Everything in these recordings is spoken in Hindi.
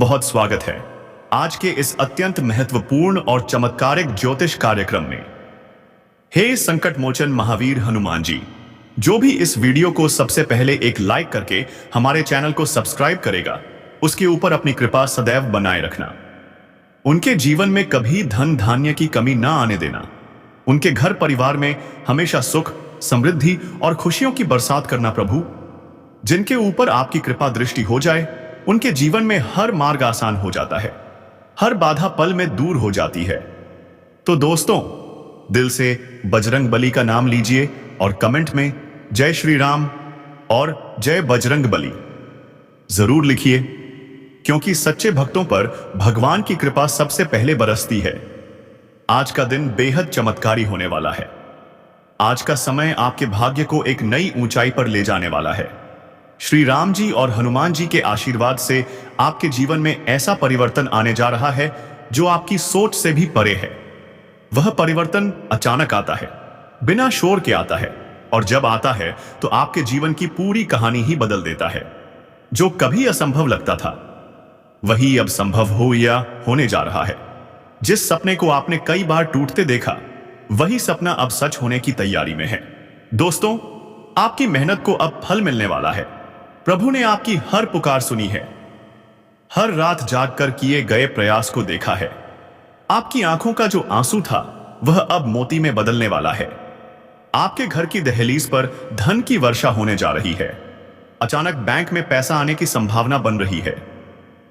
बहुत स्वागत है आज के इस अत्यंत महत्वपूर्ण और चमत्कारिक ज्योतिष कार्यक्रम में। हे संकट मोचन महावीर हनुमान जी, जो भी इस वीडियो को सबसे पहले एक लाइक करके हमारे चैनल को सब्सक्राइब करेगा, उसके ऊपर अपनी कृपा सदैव बनाए रखना। उनके जीवन में कभी धन धान्य की कमी ना आने देना। उनके घर परिवार में हमेशा सुख, समृद्धि और खुशियों की बरसात करना प्रभु। जिनके ऊपर आपकी कृपा दृष्टि हो जाए, उनके जीवन में हर मार्ग आसान हो जाता है, हर बाधा पल में दूर हो जाती है। तो दोस्तों, दिल से बजरंग बली का नाम लीजिए और कमेंट में जय श्री राम और जय बजरंग बली जरूर लिखिए, क्योंकि सच्चे भक्तों पर भगवान की कृपा सबसे पहले बरसती है। आज का दिन बेहद चमत्कारी होने वाला है। आज का समय आपके भाग्य को एक नई ऊंचाई पर ले जाने वाला है। श्री राम जी और हनुमान जी के आशीर्वाद से आपके जीवन में ऐसा परिवर्तन आने जा रहा है जो आपकी सोच से भी परे है। वह परिवर्तन अचानक आता है, बिना शोर के आता है, और जब आता है तो आपके जीवन की पूरी कहानी ही बदल देता है। जो कभी असंभव लगता था, वही अब संभव हो या होने जा रहा है। जिस सपने को आपने कई बार टूटते देखा, वही सपना अब सच होने की तैयारी में है। दोस्तों, आपकी मेहनत को अब फल मिलने वाला है। प्रभु ने आपकी हर पुकार सुनी है, हर रात जागकर किए गए प्रयास को देखा है। आपकी आंखों का जो आंसू था, वह अब मोती में बदलने वाला है। आपके घर की दहलीज पर धन की वर्षा होने जा रही है। अचानक बैंक में पैसा आने की संभावना बन रही है।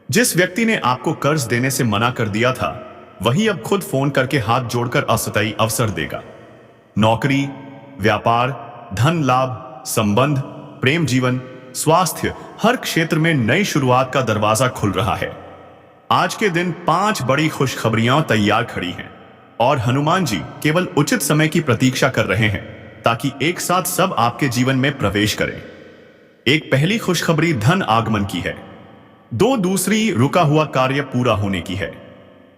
जिस व्यक्ति ने आपको कर्ज देने से मना कर दिया था, वही अब खुद फोन करके हाथ जोड़कर अस्थायी अवसर देगा। नौकरी, व्यापार, धन लाभ, संबंध, प्रेम जीवन, स्वास्थ्य, हर क्षेत्र में नई शुरुआत का दरवाजा खुल रहा है। आज के दिन 5 बड़ी खुशखबरियां तैयार खड़ी हैं, और हनुमान जी केवल उचित समय की प्रतीक्षा कर रहे हैं ताकि एक साथ सब आपके जीवन में प्रवेश करें। एक पहली खुशखबरी धन आगमन की है। 2 दूसरी रुका हुआ कार्य पूरा होने की है।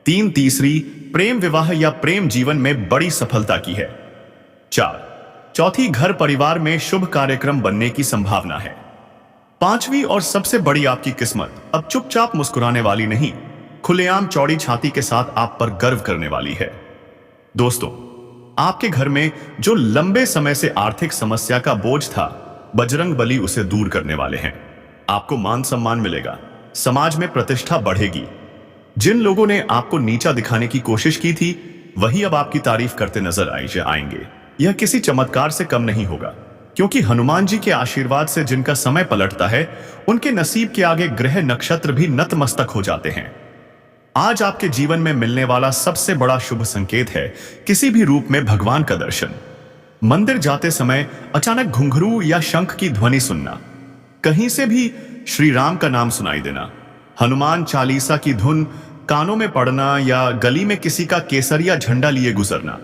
3 तीसरी प्रेम विवाह या प्रेम जीवन में बड़ी सफलता की है। 4 चौथी घर परिवार में शुभ कार्यक्रम बनने की संभावना है। 5वीं और सबसे बड़ी आपकी किस्मत अब चुपचाप मुस्कुराने वाली नहीं, खुलेआम चौड़ी छाती के साथ आप पर गर्व करने वाली है। दोस्तों, आपके घर में जो लंबे समय से आर्थिक समस्या का बोझ था, बजरंग बली उसे दूर करने वाले हैं। आपको मान सम्मान मिलेगा, समाज में प्रतिष्ठा बढ़ेगी। जिन लोगों ने आपको नीचा दिखाने की कोशिश की थी, वही अब आपकी तारीफ करते नजर आएंगे। यह किसी चमत्कार से कम नहीं होगा, क्योंकि हनुमान जी के आशीर्वाद से जिनका समय पलटता है, उनके नसीब के आगे ग्रह नक्षत्र भी नतमस्तक हो जाते हैं। आज आपके जीवन में मिलने वाला सबसे बड़ा शुभ संकेत है किसी भी रूप में भगवान का दर्शन। मंदिर जाते समय अचानक घुंघरू या शंख की ध्वनि सुनना, कहीं से भी श्री राम का नाम सुनाई देना, हनुमान चालीसा की धुन कानों में पड़ना, या गली में किसी का केसरिया झंडा लिए गुजरना,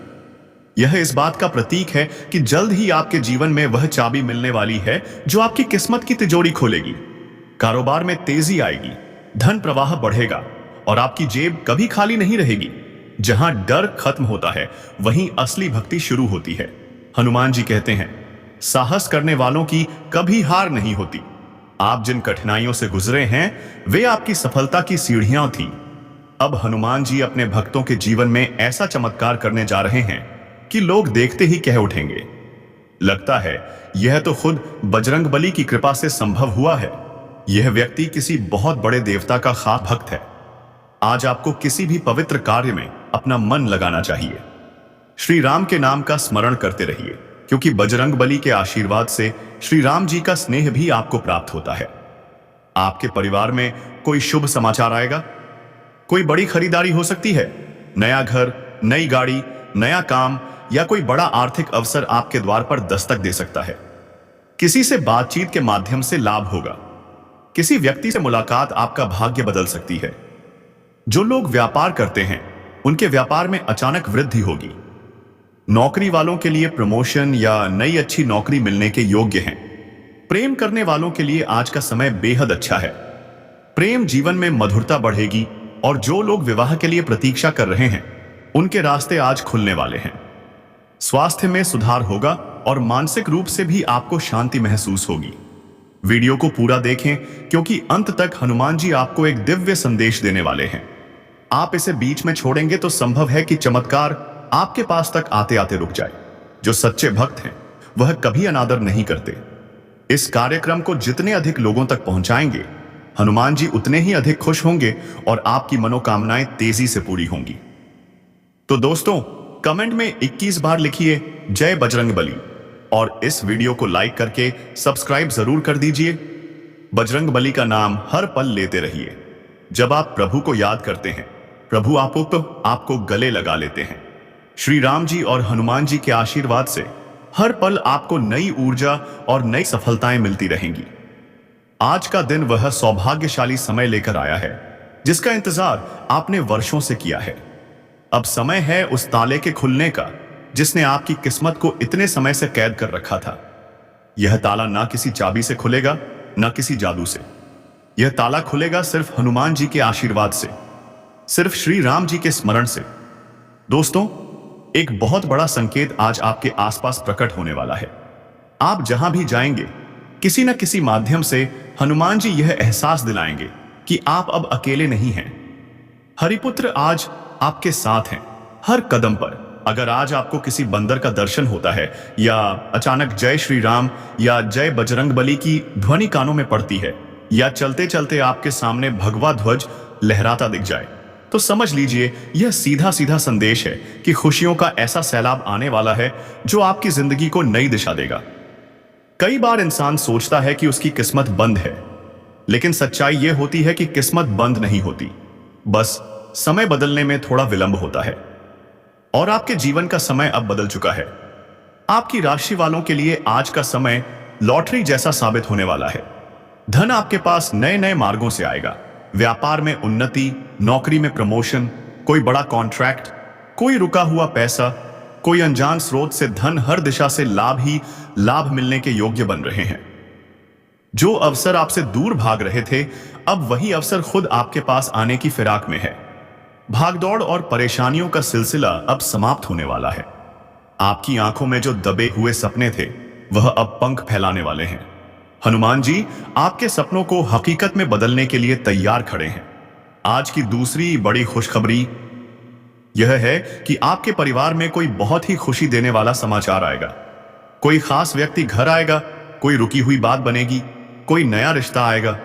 यह इस बात का प्रतीक है कि जल्द ही आपके जीवन में वह चाबी मिलने वाली है जो आपकी किस्मत की तिजोरी खोलेगी। कारोबार में तेजी आएगी, धन प्रवाह बढ़ेगा, और आपकी जेब कभी खाली नहीं रहेगी। जहां डर खत्म होता है, वहीं असली भक्ति शुरू होती है। हनुमान जी कहते हैं, साहस करने वालों की कभी हार नहीं होती। आप जिन कठिनाइयों से गुजरे हैं, वे आपकी सफलता की सीढ़ियां थीं। अब हनुमान जी अपने भक्तों के जीवन में ऐसा चमत्कार करने जा रहे हैं कि लोग देखते ही कह उठेंगे, लगता है यह तो खुद बजरंग बली की कृपा से संभव हुआ है। यह व्यक्ति किसी बहुत बड़े देवता का खास भक्त है। आज आपको किसी भी पवित्र कार्य में अपना मन लगाना चाहिए। श्री राम के नाम का स्मरण करते रहिए, क्योंकि बजरंग बली के आशीर्वाद से श्री राम जी का स्नेह भी आपको प्राप्त होता है। आपके परिवार में कोई शुभ समाचार आएगा। कोई बड़ी खरीदारी हो सकती है। नया घर, नई गाड़ी, नया काम या कोई बड़ा आर्थिक अवसर आपके द्वार पर दस्तक दे सकता है। किसी से बातचीत के माध्यम से लाभ होगा। किसी व्यक्ति से मुलाकात आपका भाग्य बदल सकती है। जो लोग व्यापार करते हैं, उनके व्यापार में अचानक वृद्धि होगी। नौकरी वालों के लिए प्रमोशन या नई अच्छी नौकरी मिलने के योग्य हैं। प्रेम करने वालों के लिए आज का समय बेहद अच्छा है। प्रेम जीवन में मधुरता बढ़ेगी, और जो लोग विवाह के लिए प्रतीक्षा कर रहे हैं, उनके रास्ते आज खुलने वाले हैं। स्वास्थ्य में सुधार होगा, और मानसिक रूप से भी आपको शांति महसूस होगी। वीडियो को पूरा देखें क्योंकि अंत तक हनुमान जी आपको एक दिव्य संदेश देने वाले हैं। आप इसे बीच में छोड़ेंगे तो संभव है कि चमत्कार आपके पास तक आते आते रुक जाए। जो सच्चे भक्त हैं वह कभी अनादर नहीं करते। इस कार्यक्रम को जितने अधिक लोगों तक पहुंचाएंगे, हनुमान जी उतने ही अधिक खुश होंगे और आपकी मनोकामनाएं तेजी से पूरी होंगी। तो दोस्तों, कमेंट में 21 बार लिखिए जय बजरंगबली और इस वीडियो को लाइक करके सब्सक्राइब जरूर कर दीजिए। बजरंगबली का नाम हर पल लेते रहिए। जब आप प्रभु को याद करते हैं, प्रभु आपको गले लगा लेते हैं। श्री राम जी और हनुमान जी के आशीर्वाद से हर पल आपको नई ऊर्जा और नई सफलताएं मिलती रहेंगी। आज का दिन वह सौभाग्यशाली समय लेकर आया है जिसका इंतजार आपने वर्षों से किया है। अब समय है उस ताले के खुलने का जिसने आपकी किस्मत को इतने समय से कैद कर रखा था। यह ताला ना किसी चाबी से खुलेगा, ना किसी जादू से। यह ताला खुलेगा सिर्फ हनुमान जी के आशीर्वाद से, सिर्फ श्री राम जी के स्मरण से। दोस्तों, एक बहुत बड़ा संकेत आज आपके आसपास प्रकट होने वाला है। आप जहां भी जाएंगे, किसी न किसी माध्यम से हनुमान जी यह एहसास दिलाएंगे कि आप अब अकेले नहीं हैं। हरिपुत्र आज आपके साथ हैं हर कदम पर। अगर आज आपको किसी बंदर का दर्शन होता है या अचानक जय श्री राम या जय बजरंगबली की ध्वनि कानों में पड़ती है या चलते चलते आपके सामने भगवा ध्वज लहराता दिख जाए, तो समझ लीजिए यह सीधा सीधा संदेश है कि खुशियों का ऐसा सैलाब आने वाला है जो आपकी जिंदगी को नई दिशा देगा। कई बार इंसान सोचता है कि उसकी किस्मत बंद है, लेकिन सच्चाई यह होती है कि किस्मत बंद नहीं होती, बस समय बदलने में थोड़ा विलंब होता है। और आपके जीवन का समय अब बदल चुका है। आपकी राशि वालों के लिए आज का समय लॉटरी जैसा साबित होने वाला है। धन आपके पास नए नए मार्गों से आएगा। व्यापार में उन्नति, नौकरी में प्रमोशन, कोई बड़ा कॉन्ट्रैक्ट, कोई रुका हुआ पैसा, कोई अनजान स्रोत से धन, हर दिशा से लाभ ही लाभ मिलने के योग्य बन रहे हैं। जो अवसर आपसे दूर भाग रहे थे, अब वही अवसर खुद आपके पास आने की फिराक में है। भागदौड़ और परेशानियों का सिलसिला अब समाप्त होने वाला है। आपकी आंखों में जो दबे हुए सपने थे वह अब पंख फैलाने वाले हैं। हनुमान जी आपके सपनों को हकीकत में बदलने के लिए तैयार खड़े हैं। आज की दूसरी बड़ी खुशखबरी यह है कि आपके परिवार में कोई बहुत ही खुशी देने वाला समाचार आएगा। कोई खास व्यक्ति घर आएगा, कोई रुकी हुई बात बनेगी, कोई नया रिश्ता आएगा।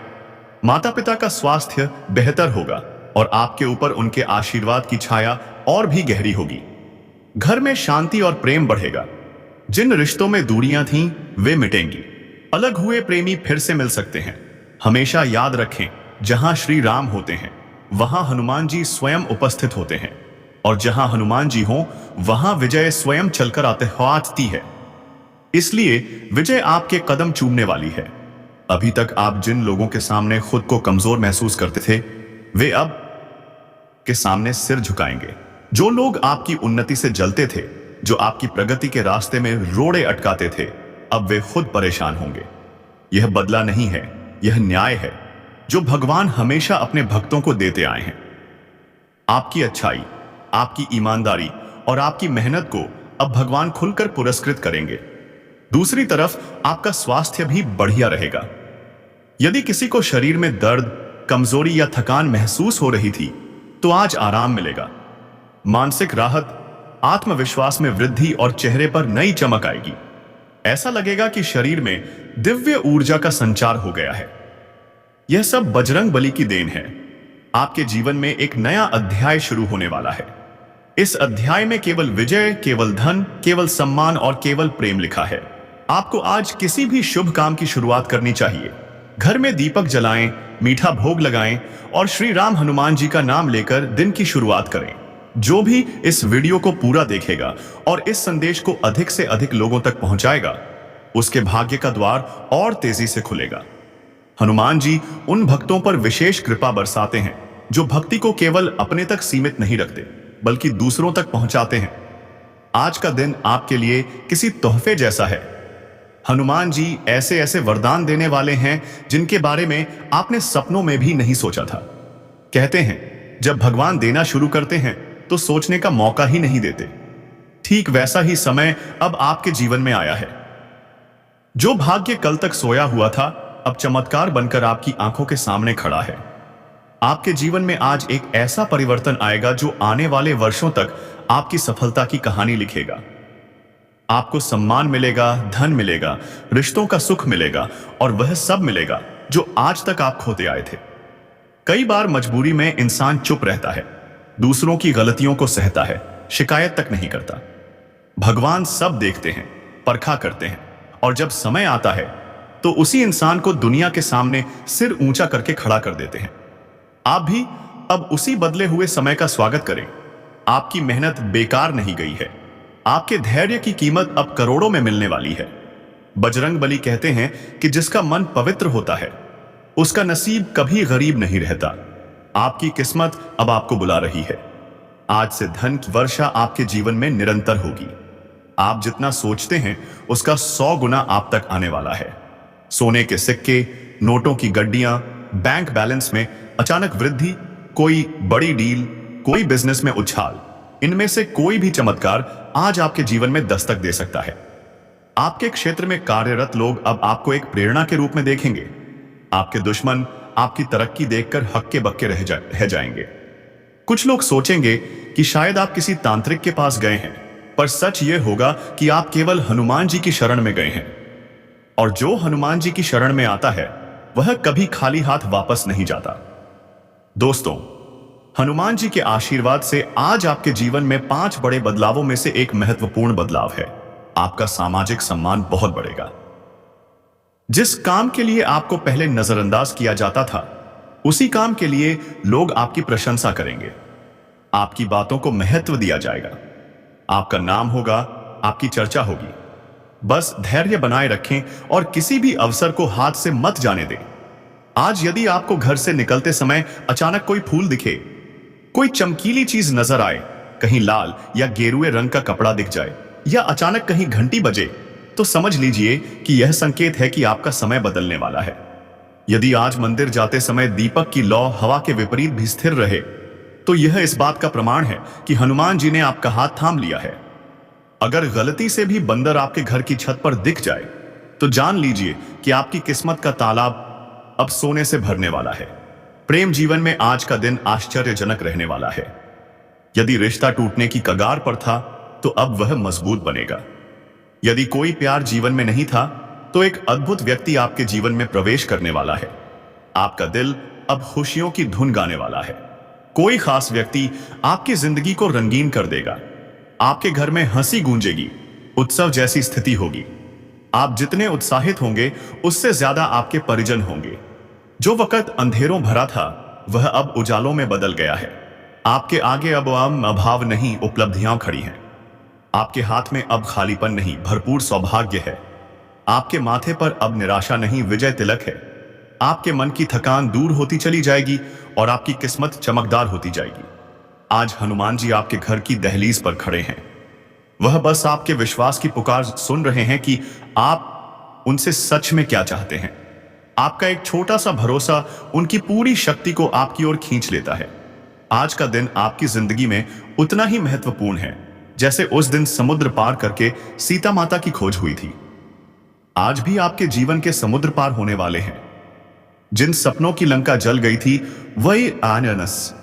माता पिता का स्वास्थ्य बेहतर होगा और आपके ऊपर उनके आशीर्वाद की छाया और भी गहरी होगी। घर में शांति और प्रेम बढ़ेगा। जिन रिश्तों में दूरियां थीं वे मिटेंगी। अलग हुए प्रेमी फिर से मिल सकते हैं। हमेशा याद रखें, जहां श्री राम होते हैं वहां हनुमान जी स्वयं उपस्थित होते हैं, और जहां हनुमान जी हों वहां विजय स्वयं चलकर आती है। इसलिए विजय आपके कदम चूमने वाली है। अभी तक आप जिन लोगों के सामने खुद को कमजोर महसूस करते थे, वे अब के सामने सिर झुकाएंगे। जो लोग आपकी उन्नति से जलते थे, जो आपकी प्रगति के रास्ते में रोड़े अटकाते थे, अब वे खुद परेशान होंगे। यह बदला नहीं है, यह न्याय है जो भगवान हमेशा अपने भक्तों को देते आए हैं। आपकी अच्छाई, आपकी ईमानदारी और आपकी मेहनत को अब भगवान खुलकर पुरस्कृत करेंगे। दूसरी तरफ आपका स्वास्थ्य भी बढ़िया रहेगा। यदि किसी को शरीर में दर्द, कमजोरी या थकान महसूस हो रही थी, तो आज आराम मिलेगा। मानसिक राहत, आत्मविश्वास में वृद्धि और चेहरे पर नई चमक आएगी। ऐसा लगेगा कि शरीर में दिव्य ऊर्जा का संचार हो गया है। यह सब बजरंगबली की देन है। आपके जीवन में एक नया अध्याय शुरू होने वाला है। इस अध्याय में केवल विजय, केवल धन, केवल सम्मान और केवल प्रेम लिखा है। आपको आज किसी भी शुभ काम की शुरुआत करनी चाहिए। घर में दीपक जलाएं, मीठा भोग लगाएं और श्री राम हनुमान जी का नाम लेकर दिन की शुरुआत करें। जो भी इस वीडियो को पूरा देखेगा और इस संदेश को अधिक से अधिक लोगों तक पहुंचाएगा, उसके भाग्य का द्वार और तेजी से खुलेगा। हनुमान जी उन भक्तों पर विशेष कृपा बरसाते हैं जो भक्ति को केवल अपने तक सीमित नहीं रखते, बल्कि दूसरों तक पहुंचाते हैं। आज का दिन आपके लिए किसी तोहफे जैसा है। हनुमान जी ऐसे ऐसे वरदान देने वाले हैं जिनके बारे में आपने सपनों में भी नहीं सोचा था। कहते हैं, जब भगवान देना शुरू करते हैं तो सोचने का मौका ही नहीं देते। ठीक वैसा ही समय अब आपके जीवन में आया है। जो भाग्य कल तक सोया हुआ था, अब चमत्कार बनकर आपकी आंखों के सामने खड़ा है। आपके जीवन में आज एक ऐसा परिवर्तन आएगा जो आने वाले वर्षों तक आपकी सफलता की कहानी लिखेगा। आपको सम्मान मिलेगा, धन मिलेगा, रिश्तों का सुख मिलेगा और वह सब मिलेगा जो आज तक आप खोते आए थे। कई बार मजबूरी में इंसान चुप रहता है, दूसरों की गलतियों को सहता है, शिकायत तक नहीं करता। भगवान सब देखते हैं, परखा करते हैं और जब समय आता है तो उसी इंसान को दुनिया के सामने सिर ऊंचा करके खड़ा कर देते हैं। आप भी अब उसी बदले हुए समय का स्वागत करें। आपकी मेहनत बेकार नहीं गई है। आपके धैर्य की कीमत अब करोड़ों में मिलने वाली है। बजरंगबली कहते हैं कि जिसका मन पवित्र होता है उसका नसीब कभी गरीब नहीं रहता। आपकी किस्मत अब आपको बुला रही है। आज से धन की वर्षा आपके जीवन में निरंतर होगी। आप जितना सोचते हैं उसका 100 गुना आप तक आने वाला है। सोने के सिक्के, नोटों की गड्डियां, बैंक बैलेंस में अचानक वृद्धि, कोई बड़ी डील, कोई बिजनेस में उछाल, इनमें से कोई भी चमत्कार आज आपके जीवन में दस्तक दे सकता है। आपके क्षेत्र में कार्यरत लोग अब आपको एक प्रेरणा के रूप में देखेंगे। आपके दुश्मन आपकी तरक्की देखकर हक्के बक्के रह जाएंगे। कुछ लोग सोचेंगे कि शायद आप किसी तांत्रिक के पास गए हैं, पर सच यह होगा कि आप केवल हनुमान जी की शरण में गए हैं। और जो हनुमान जी की शरण में आता है वह कभी खाली हाथ वापस नहीं जाता। दोस्तों, हनुमान जी के आशीर्वाद से आज आपके जीवन में 5 बड़े बदलावों में से एक महत्वपूर्ण बदलाव है। आपका सामाजिक सम्मान बहुत बढ़ेगा। जिस काम के लिए आपको पहले नजरअंदाज किया जाता था, उसी काम के लिए लोग आपकी प्रशंसा करेंगे। आपकी बातों को महत्व दिया जाएगा। आपका नाम होगा, आपकी चर्चा होगी। बस धैर्य बनाए रखें और किसी भी अवसर को हाथ से मत जाने दें। आज यदि आपको घर से निकलते समय अचानक कोई फूल दिखे, कोई चमकीली चीज नजर आए, कहीं लाल या गेरुए रंग का कपड़ा दिख जाए या अचानक कहीं घंटी बजे, तो समझ लीजिए कि यह संकेत है कि आपका समय बदलने वाला है। यदि आज मंदिर जाते समय दीपक की लौ हवा के विपरीत भी स्थिर रहे, तो यह इस बात का प्रमाण है कि हनुमान जी ने आपका हाथ थाम लिया है। अगर गलती से भी बंदर आपके घर की छत पर दिख जाए, तो जान लीजिए कि आपकी किस्मत का तालाब अब सोने से भरने वाला है। प्रेम जीवन में आज का दिन आश्चर्यजनक रहने वाला है। यदि रिश्ता टूटने की कगार पर था, तो अब वह मजबूत बनेगा। यदि कोई प्यार जीवन में नहीं था, तो एक अद्भुत व्यक्ति आपके जीवन में प्रवेश करने वाला है। आपका दिल अब खुशियों की धुन गाने वाला है। कोई खास व्यक्ति आपकी जिंदगी को रंगीन कर देगा। आपके घर में हंसी गूंजेगी, उत्सव जैसी स्थिति होगी। आप जितने उत्साहित होंगे, उससे ज्यादा आपके परिजन होंगे। जो वक्त अंधेरों भरा था, वह अब उजालों में बदल गया है। आपके आगे अब अभाव नहीं, उपलब्धियां खड़ी हैं। आपके हाथ में अब खालीपन नहीं, भरपूर सौभाग्य है। आपके माथे पर अब निराशा नहीं, विजय तिलक है। आपके मन की थकान दूर होती चली जाएगी और आपकी किस्मत चमकदार होती जाएगी। आज हनुमान जी आपके घर की दहलीज पर खड़े हैं। वह बस आपके विश्वास की पुकार सुन रहे हैं कि आप उनसे सच में क्या चाहते हैं। आपका एक छोटा सा भरोसा उनकी पूरी शक्ति को आपकी ओर खींच लेता है। आज का दिन आपकी जिंदगी में उतना ही महत्वपूर्ण है जैसे उस दिन समुद्र पार करके सीता माता की खोज हुई थी। आज भी आपके जीवन के समुद्र पार होने वाले हैं। जिन सपनों की लंका जल गई थी, वही आनस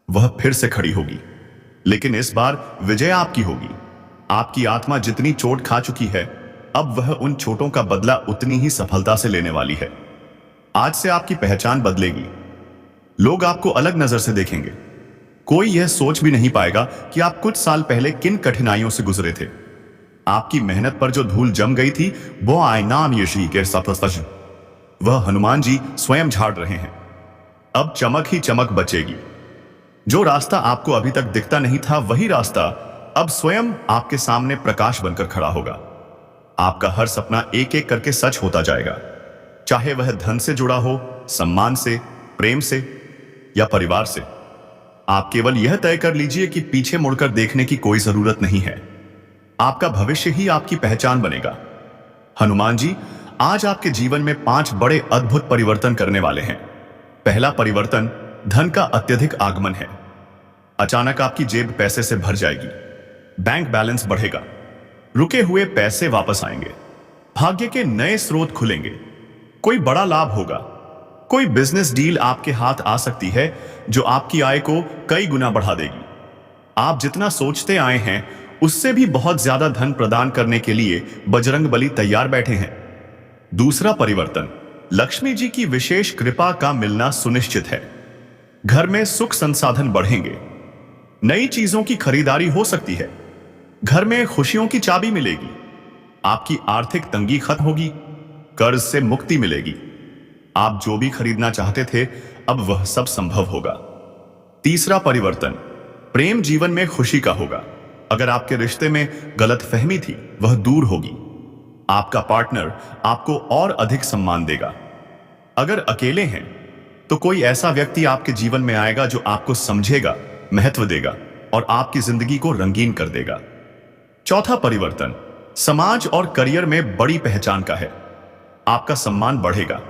वह फिर से खड़ी होगी, लेकिन इस बार विजय आपकी होगी। आपकी आत्मा जितनी चोट खा चुकी है, अब वह उन चोटों का बदला उतनी ही सफलता से लेने वाली है। आज से आपकी पहचान बदलेगी। लोग आपको अलग नजर से देखेंगे। कोई यह सोच भी नहीं पाएगा कि आप कुछ साल पहले किन कठिनाइयों से गुजरे थे। आपकी मेहनत पर जो धूल जम गई थी, वो आयनाम यशी के सफल वह हनुमान जी स्वयं झाड़ रहे हैं। अब चमक ही चमक बचेगी। जो रास्ता आपको अभी तक दिखता नहीं था, वही रास्ता अब स्वयं आपके सामने प्रकाश बनकर खड़ा होगा। आपका हर सपना एक एक करके सच होता जाएगा, चाहे वह धन से जुड़ा हो, सम्मान से, प्रेम से या परिवार से। आप केवल यह तय कर लीजिए कि पीछे मुड़कर देखने की कोई जरूरत नहीं है। आपका भविष्य ही आपकी पहचान बनेगा। हनुमान जी आज आपके जीवन में 5 बड़े अद्भुत परिवर्तन करने वाले हैं। पहला परिवर्तन धन का अत्यधिक आगमन है। अचानक आपकी जेब पैसे से भर जाएगी। बैंक बैलेंस बढ़ेगा। रुके हुए पैसे वापस आएंगे। भाग्य के नए स्रोत खुलेंगे। कोई बड़ा लाभ होगा। कोई बिजनेस डील आपके हाथ आ सकती है जो आपकी आय को कई गुना बढ़ा देगी। आप जितना सोचते आए हैं उससे भी बहुत ज्यादा धन प्रदान करने के लिए बजरंग बली तैयार बैठे हैं। दूसरा परिवर्तन, लक्ष्मी जी की विशेष कृपा का मिलना सुनिश्चित है। घर में सुख संसाधन बढ़ेंगे। नई चीजों की खरीदारी हो सकती है। घर में खुशियों की चाबी मिलेगी। आपकी आर्थिक तंगी खत्म होगी। कर्ज से मुक्ति मिलेगी। आप जो भी खरीदना चाहते थे अब वह सब संभव होगा। तीसरा परिवर्तन, प्रेम जीवन में खुशी का होगा। अगर आपके रिश्ते में गलतफहमी थी वह दूर होगी। आपका पार्टनर आपको और अधिक सम्मान देगा। अगर अकेले हैं तो कोई ऐसा व्यक्ति आपके जीवन में आएगा जो आपको समझेगा, महत्व देगा और आपकी जिंदगी को रंगीन कर देगा। चौथा परिवर्तन, समाज और करियर में बड़ी पहचान का है। आपका सम्मान बढ़ेगा।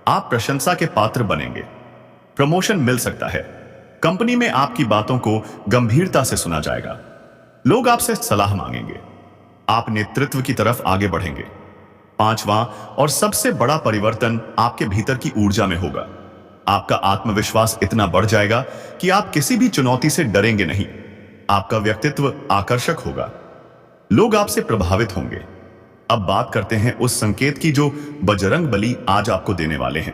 आप प्रशंसा के पात्र बनेंगे। प्रमोशन मिल सकता है। कंपनी में आपकी बातों को गंभीरता से सुना जाएगा। लोग आपसे सलाह मांगेंगे। आप नेतृत्व की तरफ आगे बढ़ेंगे। पांचवां और सबसे बड़ा परिवर्तन आपके भीतर की ऊर्जा में होगा। आपका आत्मविश्वास इतना बढ़ जाएगा कि आप किसी भी चुनौती से डरेंगे नहीं। आपका व्यक्तित्व आकर्षक होगा। लोग आपसे प्रभावित होंगे। अब बात करते हैं उस संकेत की जो बजरंग बली आज आपको देने वाले हैं।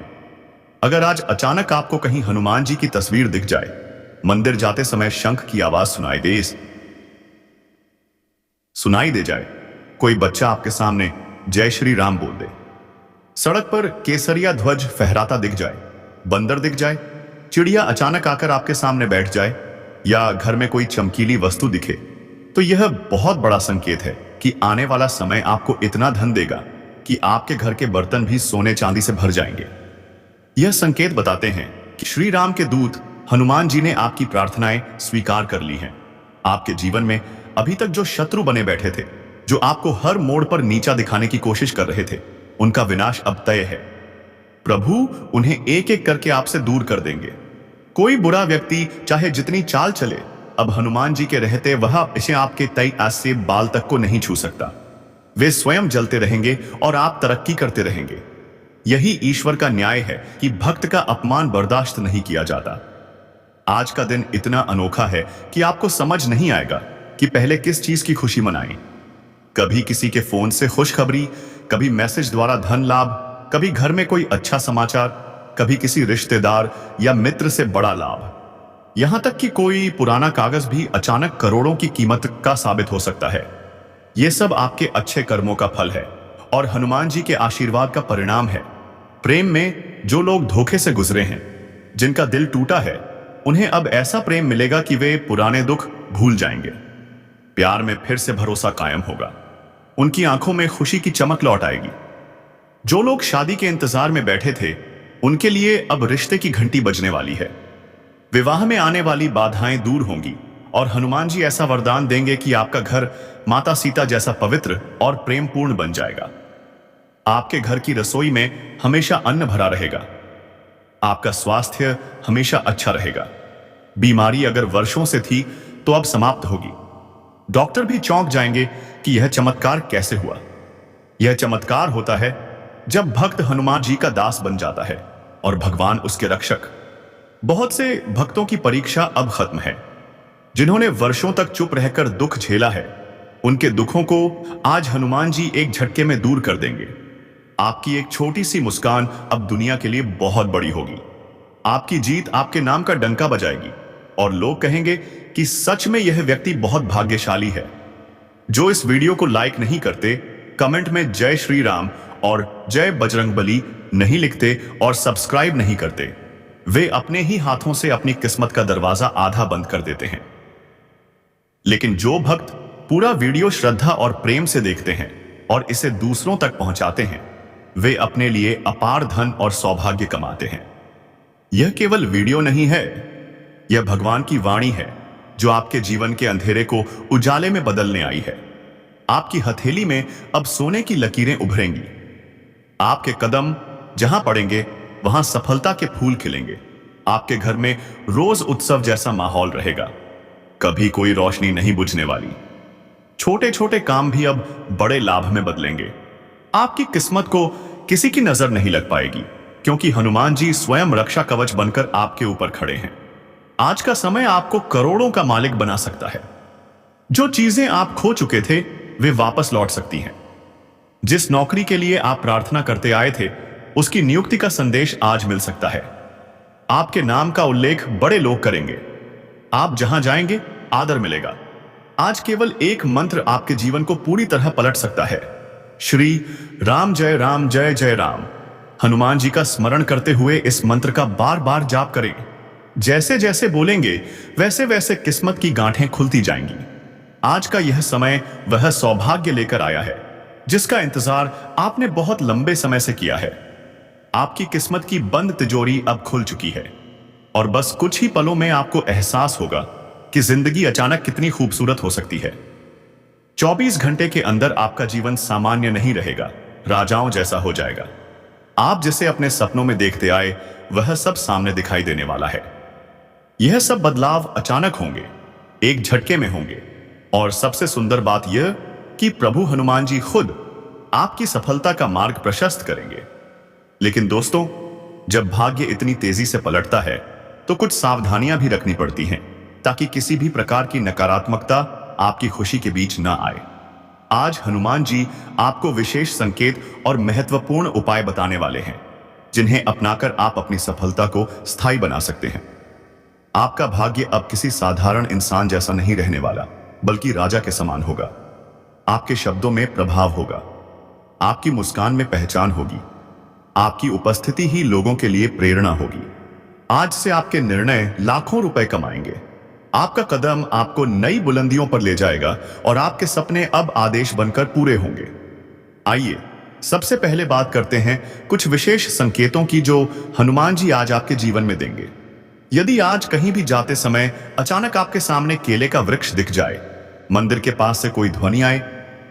अगर आज अचानक आपको कहीं हनुमान जी की तस्वीर दिख जाए, मंदिर जाते समय शंख की आवाज सुनाई दे जाए, कोई बच्चा आपके सामने जय श्री राम बोल दे, सड़क पर केसरिया ध्वज फहराता दिख जाए, बंदर दिख जाए, चिड़िया अचानक आकर आपके सामने बैठ जाए या घर में कोई चमकीली वस्तु दिखे, तो यह बहुत बड़ा संकेत है कि आने वाला समय आपको इतना धन देगा कि आपके घर के बर्तन भी सोने चांदी से भर जाएंगे। यह संकेत बताते हैं कि श्री राम के दूत हनुमान जी ने आपकी प्रार्थनाएं स्वीकार कर ली हैं। आपके जीवन में अभी तक जो शत्रु बने बैठे थे, जो आपको हर मोड़ पर नीचा दिखाने की कोशिश कर रहे थे, उनका विनाश अब तय है। प्रभु उन्हें एक एक करके आपसे दूर कर देंगे। कोई बुरा व्यक्ति चाहे जितनी चाल चले, अब हनुमान जी के रहते वह इसे आपके तय से बाल तक को नहीं छू सकता। वे स्वयं जलते रहेंगे और आप तरक्की करते रहेंगे। यही ईश्वर का न्याय है कि भक्त का अपमान बर्दाश्त नहीं किया जाता। आज का दिन इतना अनोखा है कि आपको समझ नहीं आएगा कि पहले किस चीज की खुशी मनाएं। कभी किसी के फोन से खुशखबरी, कभी मैसेज द्वारा धन लाभ, कभी घर में कोई अच्छा समाचार, कभी किसी रिश्तेदार या मित्र से बड़ा लाभ। यहां तक कि कोई पुराना कागज भी अचानक करोड़ों की कीमत का साबित हो सकता है। यह सब आपके अच्छे कर्मों का फल है और हनुमान जी के आशीर्वाद का परिणाम है। प्रेम में जो लोग धोखे से गुजरे हैं, जिनका दिल टूटा है, उन्हें अब ऐसा प्रेम मिलेगा कि वे पुराने दुख भूल जाएंगे। प्यार में फिर से भरोसा कायम होगा। उनकी आंखों में खुशी की चमक लौट आएगी। जो लोग शादी के इंतजार में बैठे थे, उनके लिए अब रिश्ते की घंटी बजने वाली है। विवाह में आने वाली बाधाएं दूर होंगी और हनुमान जी ऐसा वरदान देंगे कि आपका घर माता सीता जैसा पवित्र और प्रेमपूर्ण बन जाएगा। आपके घर की रसोई में हमेशा अन्न भरा रहेगा। आपका स्वास्थ्य हमेशा अच्छा रहेगा। बीमारी अगर वर्षों से थी तो अब समाप्त होगी। डॉक्टर भी चौंक जाएंगे कि यह चमत्कार कैसे हुआ। यह चमत्कार होता है जब भक्त हनुमान जी का दास बन जाता है और भगवान उसके रक्षक। बहुत से भक्तों की परीक्षा अब खत्म है। जिन्होंने वर्षों तक चुप रहकर दुख झेला है, उनके दुखों को आज हनुमान जी एक झटके में दूर कर देंगे। आपकी एक छोटी सी मुस्कान अब दुनिया के लिए बहुत बड़ी होगी। आपकी जीत आपके नाम का डंका बजाएगी और लोग कहेंगे कि सच में यह व्यक्ति बहुत भाग्यशाली है। जो इस वीडियो को लाइक नहीं करते, कमेंट में जय श्री राम और जय बजरंगबली नहीं लिखते और सब्सक्राइब नहीं करते, वे अपने ही हाथों से अपनी किस्मत का दरवाजा आधा बंद कर देते हैं। लेकिन जो भक्त पूरा वीडियो श्रद्धा और प्रेम से देखते हैं और इसे दूसरों तक पहुंचाते हैं, वे अपने लिए अपार धन और सौभाग्य कमाते हैं। यह केवल वीडियो नहीं है, यह भगवान की वाणी है जो आपके जीवन के अंधेरे को उजाले में बदलने आई है। आपकी हथेली में अब सोने की लकीरें उभरेंगी। आपके कदम जहां पड़ेंगे वहां सफलता के फूल खिलेंगे। आपके घर में रोज उत्सव जैसा माहौल रहेगा। कभी कोई रोशनी नहीं बुझने वाली। छोटे छोटे काम भी अब बड़े लाभ में बदलेंगे। आपकी किस्मत को किसी की नजर नहीं लग पाएगी, क्योंकि हनुमान जी स्वयं रक्षा कवच बनकर आपके ऊपर खड़े हैं। आज का समय आपको करोड़ों का मालिक बना सकता है। जो चीजें आप खो चुके थे वे वापस लौट सकती हैं। जिस नौकरी के लिए आप प्रार्थना करते आए थे उसकी नियुक्ति का संदेश आज मिल सकता है। आपके नाम का उल्लेख बड़े लोग करेंगे। आप जहां जाएंगे आदर मिलेगा। आज केवल एक मंत्र आपके जीवन को पूरी तरह पलट सकता है। श्री राम जय जय राम। हनुमान जी का स्मरण करते हुए इस मंत्र का बार बार जाप करें। जैसे जैसे बोलेंगे वैसे वैसे किस्मत की गांठें खुलती जाएंगी। आज का यह समय वह सौभाग्य लेकर आया है जिसका इंतजार आपने बहुत लंबे समय से किया है। आपकी किस्मत की बंद तिजोरी अब खुल चुकी है और बस कुछ ही पलों में आपको एहसास होगा कि जिंदगी अचानक कितनी खूबसूरत हो सकती है। 24 घंटे के अंदर आपका जीवन सामान्य नहीं रहेगा, राजाओं जैसा हो जाएगा। आप जिसे अपने सपनों में देखते आए वह सब सामने दिखाई देने वाला है। यह सब बदलाव अचानक होंगे, एक झटके में होंगे, और सबसे सुंदर बात यह कि प्रभु हनुमान जी खुद आपकी सफलता का मार्ग प्रशस्त करेंगे। लेकिन दोस्तों, जब भाग्य इतनी तेजी से पलटता है तो कुछ सावधानियां भी रखनी पड़ती हैं ताकि किसी भी प्रकार की नकारात्मकता आपकी खुशी के बीच ना आए। आज हनुमान जी आपको विशेष संकेत और महत्वपूर्ण उपाय बताने वाले हैं जिन्हें अपनाकर आप अपनी सफलता को स्थायी बना सकते हैं। आपका भाग्य अब किसी साधारण इंसान जैसा नहीं रहने वाला, बल्कि राजा के समान होगा। आपके शब्दों में प्रभाव होगा, आपकी मुस्कान में पहचान होगी, आपकी उपस्थिति ही लोगों के लिए प्रेरणा होगी। आज से आपके निर्णय लाखों रुपए कमाएंगे। आपका कदम आपको नई बुलंदियों पर ले जाएगा और आपके सपने अब आदेश बनकर पूरे होंगे। आइए सबसे पहले बात करते हैं कुछ विशेष संकेतों की जो हनुमान जी आज आपके जीवन में देंगे। यदि आज कहीं भी जाते समय अचानक आपके सामने केले का वृक्ष दिख जाए, मंदिर के पास से कोई ध्वनि आए,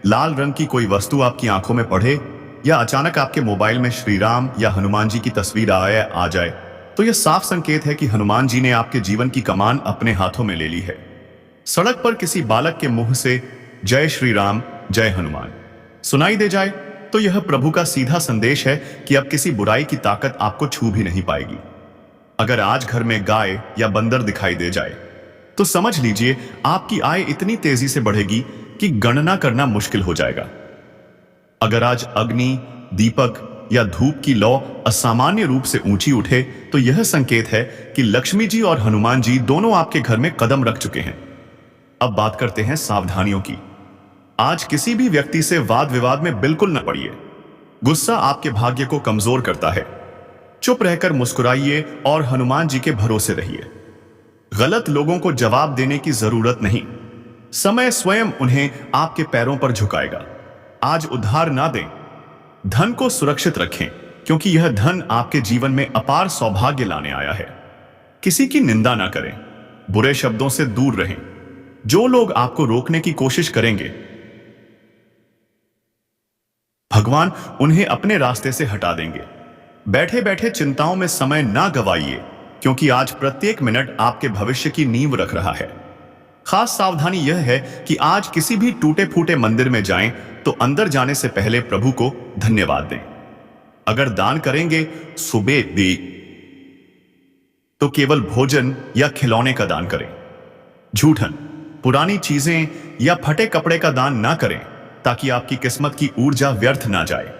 लाल रंग की कोई वस्तु आपकी आंखों में पड़े, या अचानक आपके मोबाइल में श्री राम या हनुमान जी की तस्वीर आ जाए, तो यह साफ संकेत है कि हनुमान जी ने आपके जीवन की कमान अपने हाथों में ले ली है। सड़क पर किसी बालक के मुंह से जय श्री राम जय हनुमान सुनाई दे जाए तो यह प्रभु का सीधा संदेश है कि अब किसी बुराई की ताकत आपको छू भी नहीं पाएगी। अगर आज घर में गाय या बंदर दिखाई दे जाए तो समझ लीजिए आपकी आय इतनी तेजी से बढ़ेगी कि गणना करना मुश्किल हो जाएगा। अगर आज अग्नि, दीपक या धूप की लौ असामान्य रूप से ऊंची उठे तो यह संकेत है कि लक्ष्मी जी और हनुमान जी दोनों आपके घर में कदम रख चुके हैं। अब बात करते हैं सावधानियों की। आज किसी भी व्यक्ति से वाद विवाद में बिल्कुल न पड़िए। गुस्सा आपके भाग्य को कमजोर करता है। चुप रहकर मुस्कुराइए और हनुमान जी के भरोसे रहिए। गलत लोगों को जवाब देने की जरूरत नहीं, समय स्वयं उन्हें आपके पैरों पर झुकाएगा। आज उधार ना दें, धन को सुरक्षित रखें क्योंकि यह धन आपके जीवन में अपार सौभाग्य लाने आया है। किसी की निंदा ना करें, बुरे शब्दों से दूर रहें। जो लोग आपको रोकने की कोशिश करेंगे भगवान उन्हें अपने रास्ते से हटा देंगे। बैठे बैठे चिंताओं में समय ना गवाइए क्योंकि आज प्रत्येक मिनट आपके भविष्य की नींव रख रहा है। खास सावधानी यह है कि आज किसी भी टूटे फूटे मंदिर में जाएं तो अंदर जाने से पहले प्रभु को धन्यवाद दें। अगर दान करेंगे सुबह दे तो केवल भोजन या खिलौने का दान करें। झूठन, पुरानी चीजें या फटे कपड़े का दान ना करें ताकि आपकी किस्मत की ऊर्जा व्यर्थ ना जाए।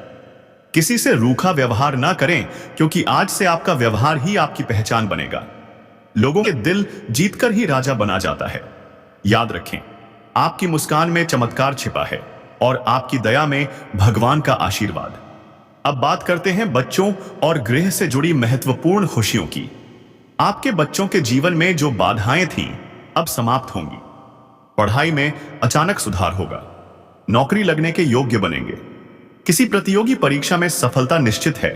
किसी से रूखा व्यवहार ना करें क्योंकि आज से आपका व्यवहार ही आपकी पहचान बनेगा। लोगों के दिल जीतकर ही राजा बना जाता है। याद रखें, आपकी मुस्कान में चमत्कार छिपा है और आपकी दया में भगवान का आशीर्वाद। अब बात करते हैं बच्चों और गृह से जुड़ी महत्वपूर्ण खुशियों की। आपके बच्चों के जीवन में जो बाधाएं थीं अब समाप्त होंगी। पढ़ाई में अचानक सुधार होगा, नौकरी लगने के योग्य बनेंगे, किसी प्रतियोगी परीक्षा में सफलता निश्चित है।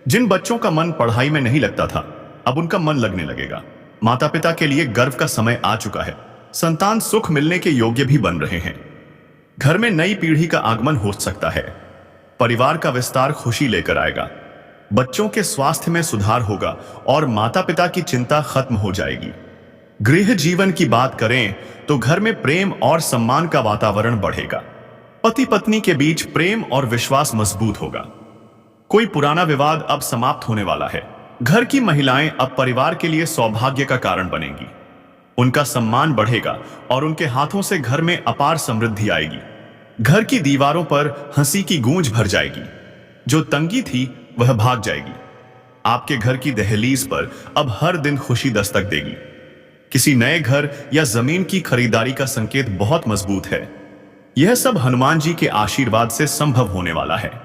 जिन बच्चों का मन पढ़ाई में नहीं लगता था अब उनका मन लगने लगेगा। माता पिता के लिए गर्व का समय आ चुका है। संतान सुख मिलने के योग्य भी बन रहे हैं। घर में नई पीढ़ी का आगमन हो सकता है। परिवार का विस्तार खुशी लेकर आएगा। बच्चों के स्वास्थ्य में सुधार होगा और माता पिता की चिंता खत्म हो जाएगी। गृह जीवन की बात करें तो घर में प्रेम और सम्मान का वातावरण बढ़ेगा। पति पत्नी के बीच प्रेम और विश्वास मजबूत होगा। कोई पुराना विवाद अब समाप्त होने वाला है। घर की महिलाएं अब परिवार के लिए सौभाग्य का कारण बनेंगी। उनका सम्मान बढ़ेगा और उनके हाथों से घर में अपार समृद्धि आएगी। घर की दीवारों पर हंसी की गूंज भर जाएगी। जो तंगी थी वह भाग जाएगी। आपके घर की दहलीज पर अब हर दिन खुशी दस्तक देगी। किसी नए घर या जमीन की खरीदारी का संकेत बहुत मजबूत है। यह सब हनुमान जी के आशीर्वाद से संभव होने वाला है।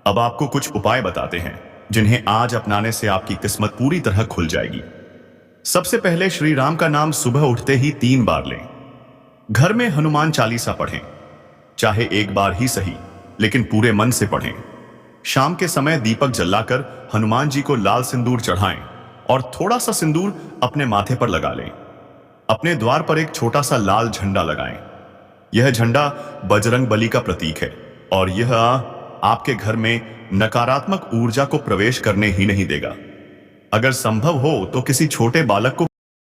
अब आपको कुछ उपाय बताते हैं जिन्हें आज अपनाने से आपकी किस्मत पूरी तरह खुल जाएगी। सबसे पहले श्री राम का नाम सुबह उठते ही 3 बार लें। घर में हनुमान चालीसा पढ़ें, चाहे एक बार ही सही, लेकिन पूरे मन से पढ़ें। शाम के समय दीपक जलाकर हनुमान जी को लाल सिंदूर चढ़ाएं और थोड़ा सा सिंदूर अपने माथे पर लगा लें। अपने द्वार पर एक छोटा सा लाल झंडा लगाएं। यह झंडा बजरंग बली का प्रतीक है और यह आपके घर में नकारात्मक ऊर्जा को प्रवेश करने ही नहीं देगा। अगर संभव हो तो किसी छोटे बालक को